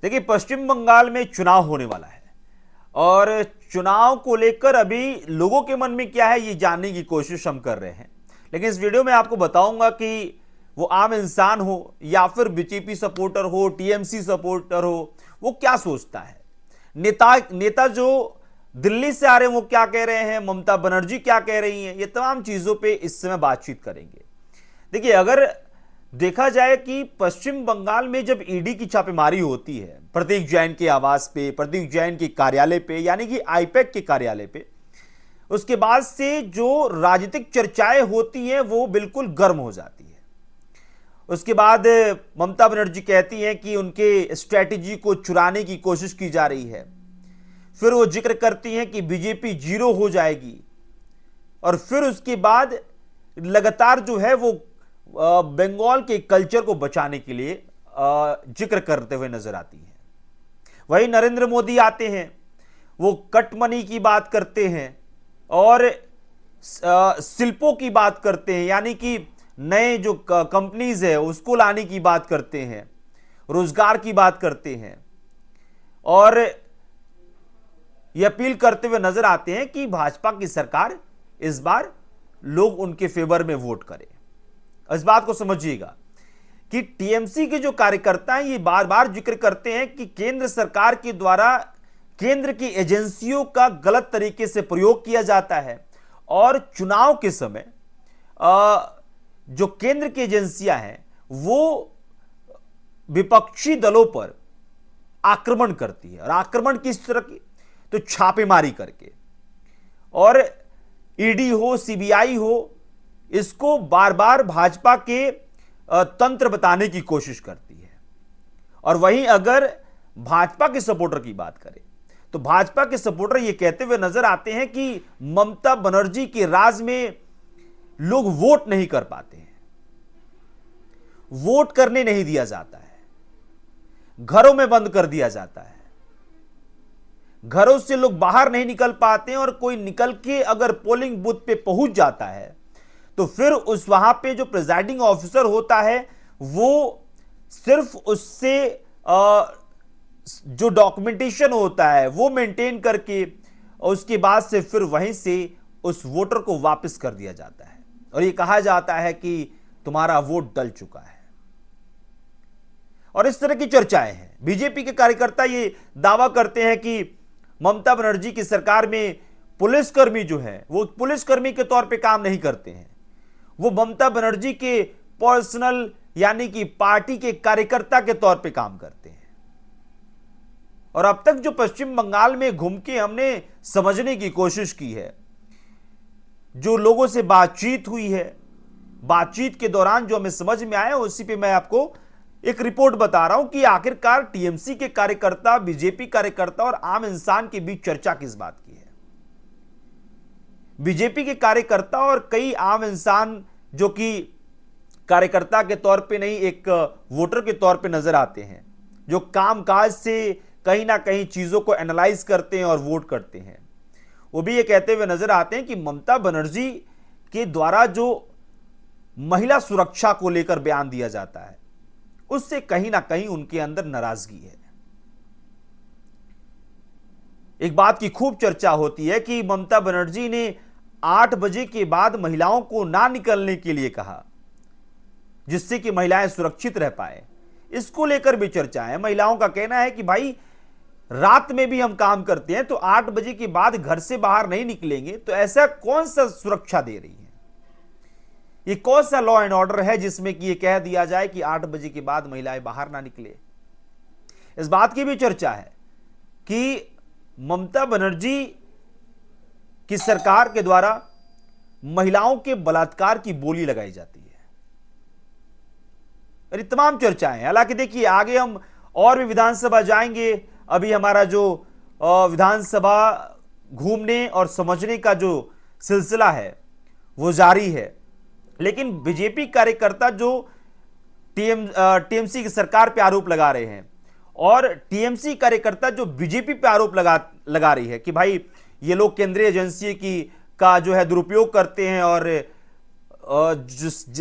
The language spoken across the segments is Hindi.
देखिए, पश्चिम बंगाल में चुनाव होने वाला है और चुनाव को लेकर अभी लोगों के मन में क्या है ये जानने की कोशिश हम कर रहे हैं। लेकिन इस वीडियो में आपको बताऊंगा कि वो आम इंसान हो या फिर बीजेपी सपोर्टर हो, टीएमसी सपोर्टर हो, वो क्या सोचता है। नेता जो दिल्ली से आ रहे हैं वो क्या कह रहे हैं, ममता बनर्जी क्या कह रही हैं, ये तमाम चीजों पे इस समय बातचीत करेंगे। देखिए, अगर देखा जाए कि पश्चिम बंगाल में जब ईडी की छापेमारी होती है प्रतीक जैन के आवास पे, प्रतीक जैन के कार्यालय पे, यानी कि आईपैक के कार्यालय पे, उसके बाद से जो राजनीतिक चर्चाएं होती हैं वो बिल्कुल गर्म हो जाती है। उसके बाद ममता बनर्जी कहती हैं कि उनके स्ट्रैटेजी को चुराने की कोशिश की जा रही है। फिर वो जिक्र करती हैं कि बीजेपी जीरो हो जाएगी और फिर उसके बाद लगातार जो है वो बंगाल के कल्चर को बचाने के लिए जिक्र करते हुए नजर आती हैं। वही नरेंद्र मोदी आते हैं, वो कट मनी की बात करते हैं और शिल्पों की बात करते हैं, यानी कि नए जो कंपनीज है उसको लाने की बात करते हैं, रोजगार की बात करते हैं और ये अपील करते हुए नजर आते हैं कि भाजपा की सरकार इस बार लोग उनके फेवर में वोट करें। इस बात को समझिएगा कि टीएमसी के जो कार्यकर्ता हैं ये बार बार जिक्र करते हैं कि केंद्र सरकार के द्वारा केंद्र की एजेंसियों का गलत तरीके से प्रयोग किया जाता है और चुनाव के समय जो केंद्र की एजेंसियां हैं वो विपक्षी दलों पर आक्रमण करती है। और आक्रमण किस तरह की, तो छापेमारी करके, और ईडी हो, सीबीआई हो, इसको बार बार भाजपा के तंत्र बताने की कोशिश करती है। और वहीं अगर भाजपा के सपोर्टर की बात करें तो भाजपा के सपोर्टर ये कहते हुए नजर आते हैं कि ममता बनर्जी के राज में लोग वोट नहीं कर पाते हैं, वोट करने नहीं दिया जाता है, घरों में बंद कर दिया जाता है, घरों से लोग बाहर नहीं निकल पाते हैं और कोई निकल के अगर पोलिंग बूथ पे पहुंच जाता है तो फिर उस वहां पे जो प्रिजाइडिंग ऑफिसर होता है वो सिर्फ उससे जो डॉक्यूमेंटेशन होता है वो मेंटेन करके उसके बाद से फिर वहीं से उस वोटर को वापस कर दिया जाता है और ये कहा जाता है कि तुम्हारा वोट डल चुका है। और इस तरह की चर्चाएं हैं। बीजेपी के कार्यकर्ता ये दावा करते हैं कि ममता बनर्जी की सरकार में पुलिसकर्मी जो है वो पुलिसकर्मी के तौर पे काम नहीं करते हैं, वो ममता बनर्जी के पर्सनल यानी कि पार्टी के कार्यकर्ता के तौर पे काम करते हैं। और अब तक जो पश्चिम बंगाल में घूम के हमने समझने की कोशिश की है, जो लोगों से बातचीत हुई है, बातचीत के दौरान जो हमें समझ में आया उसी पे मैं आपको एक रिपोर्ट बता रहा हूं कि आखिरकार टीएमसी के कार्यकर्ता, बीजेपी कार्यकर्ता और आम इंसान के बीच चर्चा किस बात की है। बीजेपी के कार्यकर्ता और कई आम इंसान जो कि कार्यकर्ता के तौर पे नहीं एक वोटर के तौर पे नजर आते हैं, जो कामकाज से कहीं ना कहीं चीजों को एनालाइज करते हैं और वोट करते हैं, वो भी ये कहते हुए नजर आते हैं कि ममता बनर्जी के द्वारा जो महिला सुरक्षा को लेकर बयान दिया जाता है उससे कहीं ना कहीं उनके अंदर नाराजगी है। एक बात की खूब चर्चा होती है कि ममता बनर्जी ने 8 बजे के बाद महिलाओं को ना निकलने के लिए कहा जिससे कि महिलाएं सुरक्षित रह पाए। इसको लेकर भी चर्चा है। महिलाओं का कहना है कि भाई रात में भी हम काम करते हैं तो 8 बजे के बाद घर से बाहर नहीं निकलेंगे तो ऐसा कौन सा सुरक्षा दे रही है, ये कौन सा लॉ एंड ऑर्डर है जिसमें कि ये कह दिया जाए कि 8 बजे के बाद महिलाएं बाहर ना निकले। इस बात की भी चर्चा है कि ममता बनर्जी की सरकार के द्वारा महिलाओं के बलात्कार की बोली लगाई जाती है। और ये तमाम चर्चाएं, हालांकि देखिए आगे हम और भी विधानसभा जाएंगे। अभी हमारा जो विधानसभा घूमने और समझने का जो सिलसिला है वो जारी है। लेकिन बीजेपी कार्यकर्ता जो टीएमसी की सरकार पे आरोप लगा रहे हैं और टीएमसी कार्यकर्ता जो बीजेपी पे आरोप लगा रही है कि भाई ये लोग केंद्रीय एजेंसी का जो है दुरुपयोग करते हैं और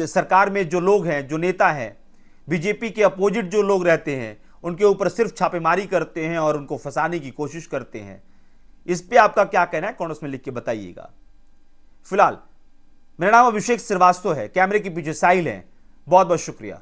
सरकार में जो लोग हैं, जो नेता हैं, बीजेपी के अपोजिट जो लोग रहते हैं उनके ऊपर सिर्फ छापेमारी करते हैं और उनको फंसाने की कोशिश करते हैं। इस पे आपका क्या कहना है, कमेंट्स में लिख के बताइएगा। फिलहाल मेरा नाम अभिषेक श्रीवास्तव है, कैमरे के पीछे साहिल है। बहुत बहुत शुक्रिया।